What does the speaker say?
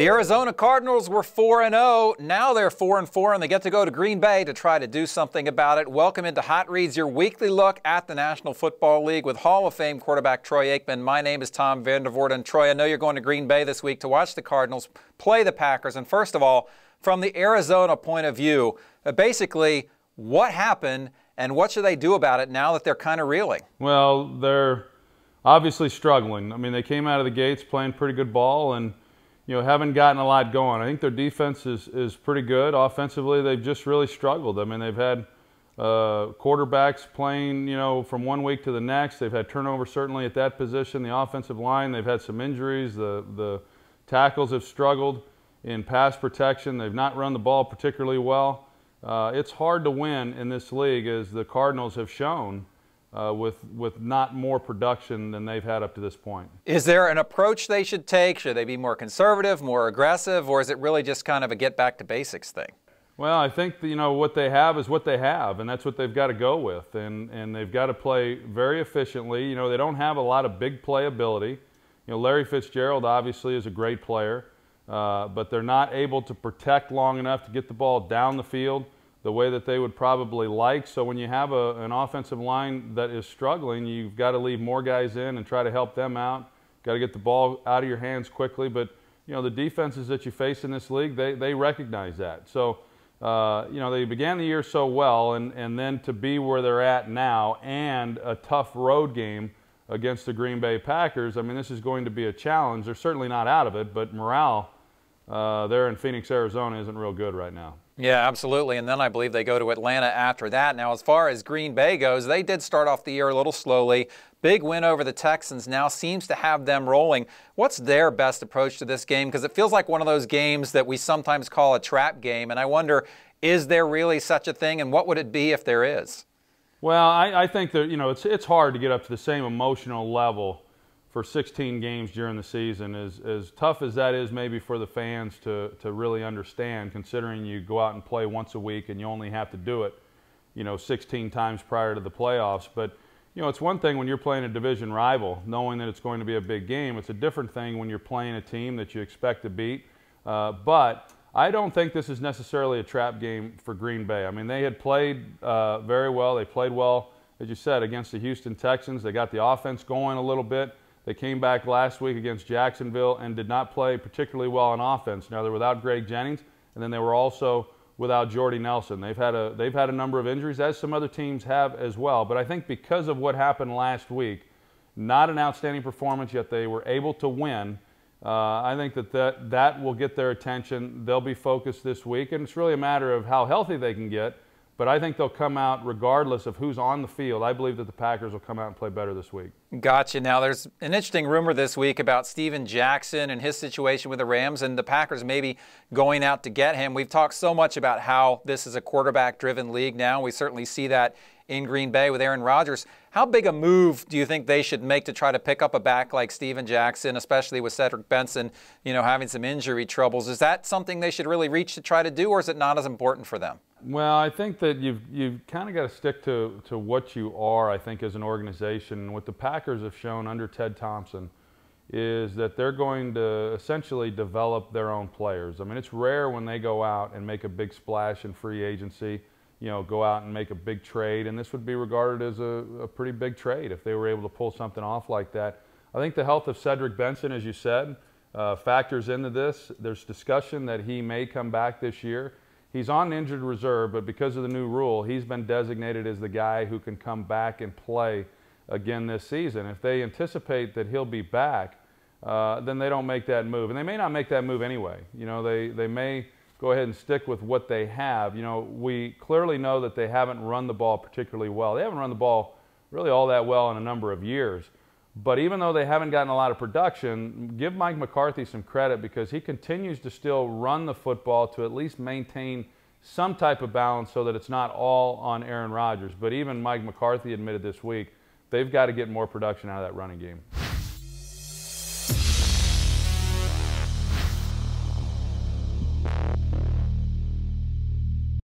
The Arizona Cardinals were 4-0. Now they're 4-4, and they get to go to Green Bay to try to do something about it. Welcome into Hot Reads, your weekly look at the National Football League with Hall of Fame quarterback Troy Aikman. My name is Tom Vandervoort, and Troy, I know you're going to Green Bay this week to watch the Cardinals play the Packers. And first of all, from the Arizona point of view, basically, what happened and what should they do about it now that they're kind of reeling? Well, they're obviously struggling. I mean, they came out of the gates playing pretty good ball and haven't gotten a lot going. I think their defense is pretty good. Offensively, they've just really struggled. I mean, they've had quarterbacks playing, from one week to the next. They've had turnover certainly at that position. The offensive line, they've had some injuries. The tackles have struggled in pass protection. They've not run the ball particularly well. It's hard to win in this league, as the Cardinals have shown, with not more production than they've had up to this point. Is there an approach they should take? Should they be more conservative, more aggressive, or is it really just kind of a get back to basics thing? Well, I think what they have is what they have, and that's what they've got to go with, and they've got to play very efficiently. They don't have a lot of big play ability. Larry Fitzgerald obviously is a great player, but they're not able to protect long enough to get the ball down the field the way that they would probably like. So when you have an offensive line that is struggling, you've got to leave more guys in and try to help them out. Got to get the ball out of your hands quickly. But the defenses that you face in this league, they recognize that. So they began the year so well, and then to be where they're at now and a tough road game against the Green Bay Packers, I mean, this is going to be a challenge. They're certainly not out of it, but morale there in Phoenix, Arizona isn't real good right now. Yeah, absolutely. And then I believe they go to Atlanta after that. Now, as far as Green Bay goes, they did start off the year a little slowly. Big win over the Texans now seems to have them rolling. What's their best approach to this game? Because it feels like one of those games that we sometimes call a trap game. And I wonder, is there really such a thing? And what would it be if there is? Well, I think that, it's hard to get up to the same emotional level for 16 games during the season. As tough as that is maybe for the fans to really understand, considering you go out and play once a week and you only have to do it 16 times prior to the playoffs. But it's one thing when you're playing a division rival, knowing that it's going to be a big game. It's a different thing when you're playing a team that you expect to beat. But I don't think this is necessarily a trap game for Green Bay. I mean, they had played very well. They played well, as you said, against the Houston Texans. They got the offense going a little bit. They came back last week against Jacksonville and did not play particularly well on offense. Now, they're without Greg Jennings, and then they were also without Jordy Nelson. They've had a number of injuries, as some other teams have as well. But I think because of what happened last week, not an outstanding performance, yet they were able to win. I think that will get their attention. They'll be focused this week, and it's really a matter of how healthy they can get. But I think they'll come out regardless of who's on the field. I believe that the Packers will come out and play better this week. Gotcha. Now, there's an interesting rumor this week about Steven Jackson and his situation with the Rams and the Packers maybe going out to get him. We've talked so much about how this is a quarterback-driven league now. We certainly see that in Green Bay with Aaron Rodgers. How big a move do you think they should make to try to pick up a back like Steven Jackson, especially with Cedric Benson, having some injury troubles? Is that something they should really reach to try to do, or is it not as important for them? Well, I think that you've kind of got to stick to what you are, I think, as an organization. What the Packers have shown under Ted Thompson is that they're going to essentially develop their own players. I mean, it's rare when they go out and make a big splash in free agency, go out and make a big trade, and this would be regarded as a pretty big trade if they were able to pull something off like that. I think the health of Cedric Benson, as you said, factors into this. There's discussion that he may come back this year. He's on injured reserve, but because of the new rule, he's been designated as the guy who can come back and play again this season. If they anticipate that he'll be back, then they don't make that move. And they may not make that move anyway. They may go ahead and stick with what they have. We clearly know that they haven't run the ball particularly well. They haven't run the ball really all that well in a number of years. But even though they haven't gotten a lot of production, give Mike McCarthy some credit, because he continues to still run the football to at least maintain some type of balance so that it's not all on Aaron Rodgers. But even Mike McCarthy admitted this week they've got to get more production out of that running game.